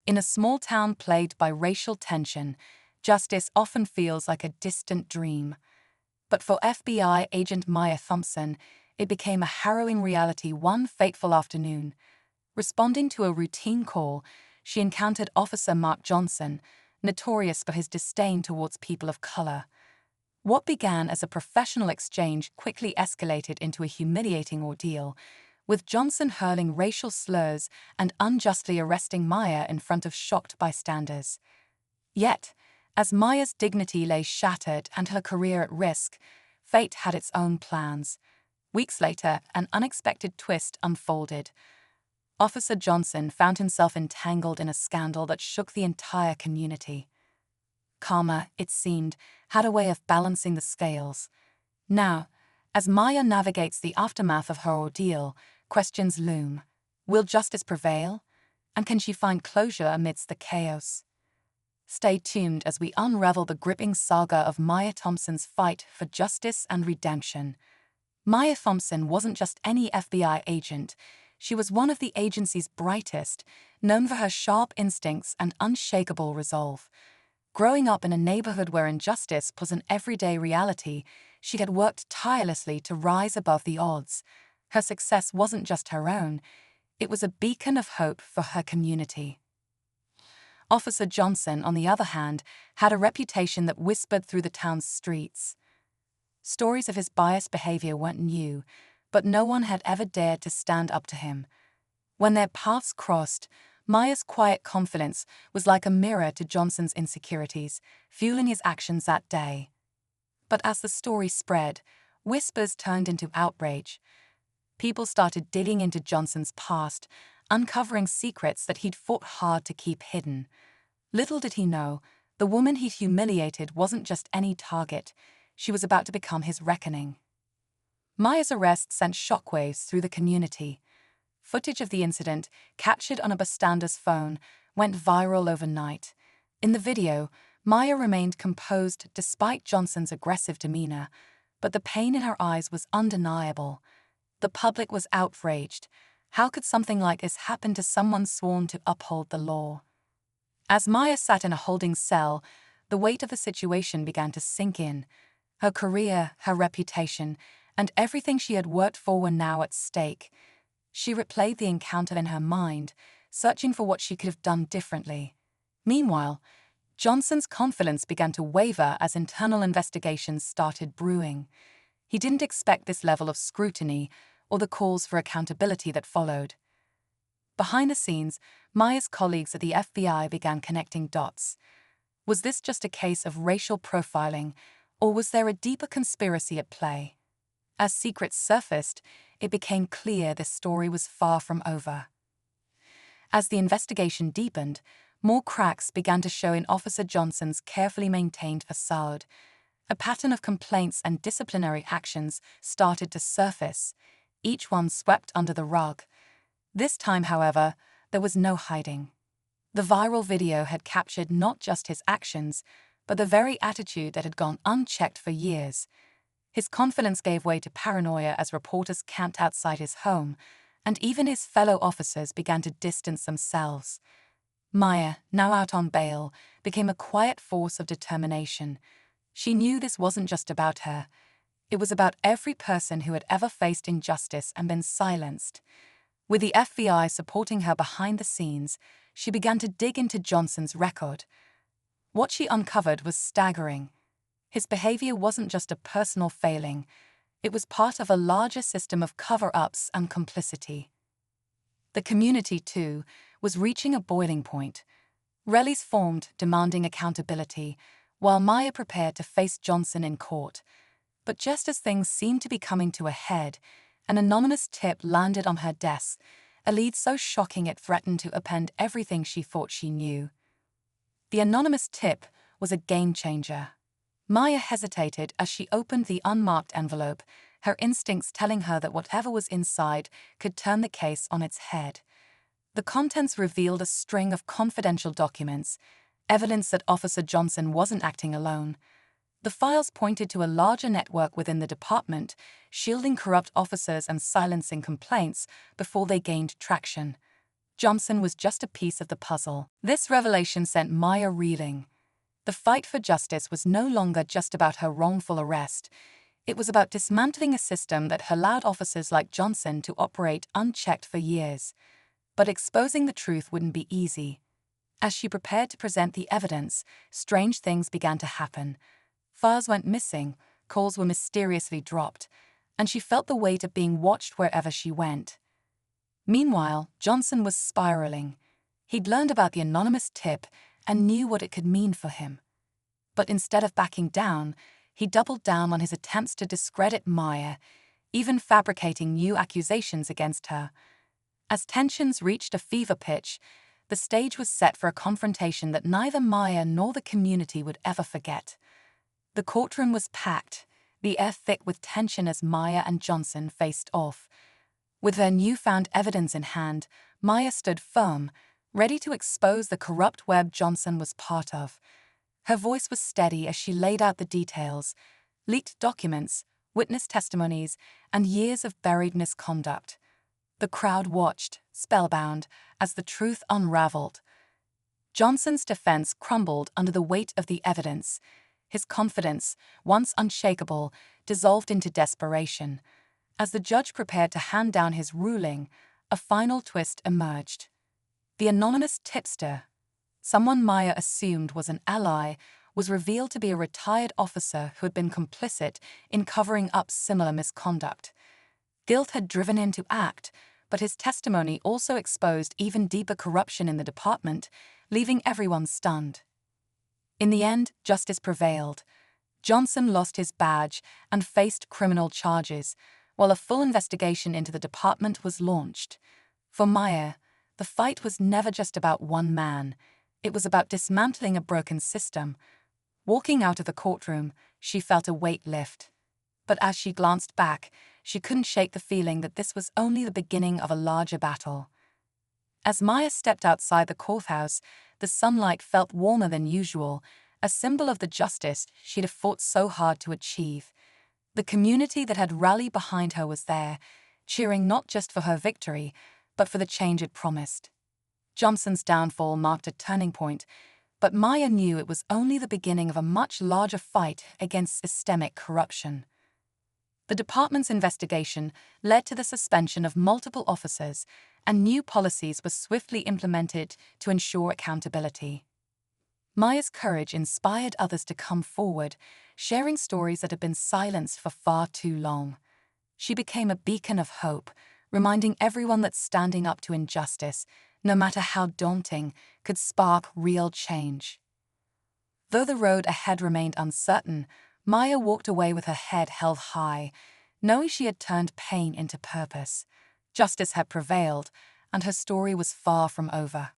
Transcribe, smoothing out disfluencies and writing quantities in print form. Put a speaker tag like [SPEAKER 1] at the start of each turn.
[SPEAKER 1] In a small town plagued by racial tension, justice often feels like a distant dream. But for FBI agent Maya Thompson, it became a harrowing reality one fateful afternoon. Responding to a routine call, she encountered Officer Mark Johnson, notorious for his disdain towards people of color. What began as a professional exchange quickly escalated into a humiliating ordeal, with Johnson hurling racial slurs and unjustly arresting Maya in front of shocked bystanders. Yet, as Maya's dignity lay shattered and her career at risk, fate had its own plans. Weeks later, an unexpected twist unfolded. Officer Johnson found himself entangled in a scandal that shook the entire community. Karma, it seemed, had a way of balancing the scales. Now, as Maya navigates the aftermath of her ordeal, questions loom. Will justice prevail? And can she find closure amidst the chaos? Stay tuned as we unravel the gripping saga of Maya Thompson's fight for justice and redemption. Maya Thompson wasn't just any FBI agent. She was one of the agency's brightest, known for her sharp instincts and unshakable resolve. Growing up in a neighborhood where injustice was an everyday reality, she had worked tirelessly to rise above the odds. Her success wasn't just her own, it was a beacon of hope for her community. Officer Johnson, on the other hand, had a reputation that whispered through the town's streets. Stories of his biased behavior weren't new, but no one had ever dared to stand up to him. When their paths crossed, Maya's quiet confidence was like a mirror to Johnson's insecurities, fueling his actions that day. But as the story spread, whispers turned into outrage. People started digging into Johnson's past, uncovering secrets that he'd fought hard to keep hidden. Little did he know, the woman he'd humiliated wasn't just any target. She was about to become his reckoning. Maya's arrest sent shockwaves through the community. Footage of the incident, captured on a bystander's phone, went viral overnight. In the video, Maya remained composed despite Johnson's aggressive demeanor, but the pain in her eyes was undeniable. The public was outraged. How could something like this happen to someone sworn to uphold the law? As Maya sat in a holding cell, the weight of the situation began to sink in. Her career, her reputation, and everything she had worked for were now at stake. She replayed the encounter in her mind, searching for what she could have done differently. Meanwhile, Johnson's confidence began to waver as internal investigations started brewing. He didn't expect this level of scrutiny or the calls for accountability that followed. Behind the scenes, Maya's colleagues at the FBI began connecting dots. Was this just a case of racial profiling, or was there a deeper conspiracy at play? As secrets surfaced, it became clear this story was far from over. As the investigation deepened, more cracks began to show in Officer Johnson's carefully maintained facade. A pattern of complaints and disciplinary actions started to surface, each one swept under the rug. This time, however, there was no hiding. The viral video had captured not just his actions, but the very attitude that had gone unchecked for years. His confidence gave way to paranoia as reporters camped outside his home, and even his fellow officers began to distance themselves. Maya, now out on bail, became a quiet force of determination. She knew this wasn't just about her. It was about every person who had ever faced injustice and been silenced. With the FBI supporting her behind the scenes, she began to dig into Johnson's record. What she uncovered was staggering. His behavior wasn't just a personal failing. It was part of a larger system of cover-ups and complicity. The community, too, was reaching a boiling point. Rallies formed demanding accountability, while Maya prepared to face Johnson in court. But just as things seemed to be coming to a head, an anonymous tip landed on her desk, a lead so shocking it threatened to upend everything she thought she knew. The anonymous tip was a game-changer. Maya hesitated as she opened the unmarked envelope, her instincts telling her that whatever was inside could turn the case on its head. The contents revealed a string of confidential documents, evidence that Officer Johnson wasn't acting alone. The files pointed to a larger network within the department, shielding corrupt officers and silencing complaints before they gained traction. Johnson was just a piece of the puzzle. This revelation sent Maya reeling. The fight for justice was no longer just about her wrongful arrest. It was about dismantling a system that allowed officers like Johnson to operate unchecked for years. But exposing the truth wouldn't be easy. As she prepared to present the evidence, strange things began to happen. Files went missing, calls were mysteriously dropped, and she felt the weight of being watched wherever she went. Meanwhile, Johnson was spiraling. He'd learned about the anonymous tip and knew what it could mean for him. But instead of backing down, he doubled down on his attempts to discredit Maya, even fabricating new accusations against her. As tensions reached a fever pitch, the stage was set for a confrontation that neither Maya nor the community would ever forget. The courtroom was packed, the air thick with tension as Maya and Johnson faced off. With their newfound evidence in hand, Maya stood firm, ready to expose the corrupt web Johnson was part of. Her voice was steady as she laid out the details: leaked documents, witness testimonies, and years of buried misconduct. The crowd watched, spellbound, as the truth unraveled. Johnson's defense crumbled under the weight of the evidence. His confidence, once unshakable, dissolved into desperation. As the judge prepared to hand down his ruling, a final twist emerged. The anonymous tipster, someone Maya assumed was an ally, was revealed to be a retired officer who had been complicit in covering up similar misconduct. Guilt had driven him to act, but his testimony also exposed even deeper corruption in the department, leaving everyone stunned. In the end, justice prevailed. Johnson lost his badge and faced criminal charges, while a full investigation into the department was launched. For Maya, the fight was never just about one man. It was about dismantling a broken system. Walking out of the courtroom, she felt a weight lift. But as she glanced back, she couldn't shake the feeling that this was only the beginning of a larger battle. As Maya stepped outside the courthouse, the sunlight felt warmer than usual, a symbol of the justice she'd have fought so hard to achieve. The community that had rallied behind her was there, cheering not just for her victory, but for the change it promised. Johnson's downfall marked a turning point, but Maya knew it was only the beginning of a much larger fight against systemic corruption. The department's investigation led to the suspension of multiple officers, and new policies were swiftly implemented to ensure accountability. Maya's courage inspired others to come forward, sharing stories that had been silenced for far too long. She became a beacon of hope, reminding everyone that standing up to injustice, no matter how daunting, could spark real change. Though the road ahead remained uncertain, Maya walked away with her head held high, knowing she had turned pain into purpose. Justice had prevailed, and her story was far from over.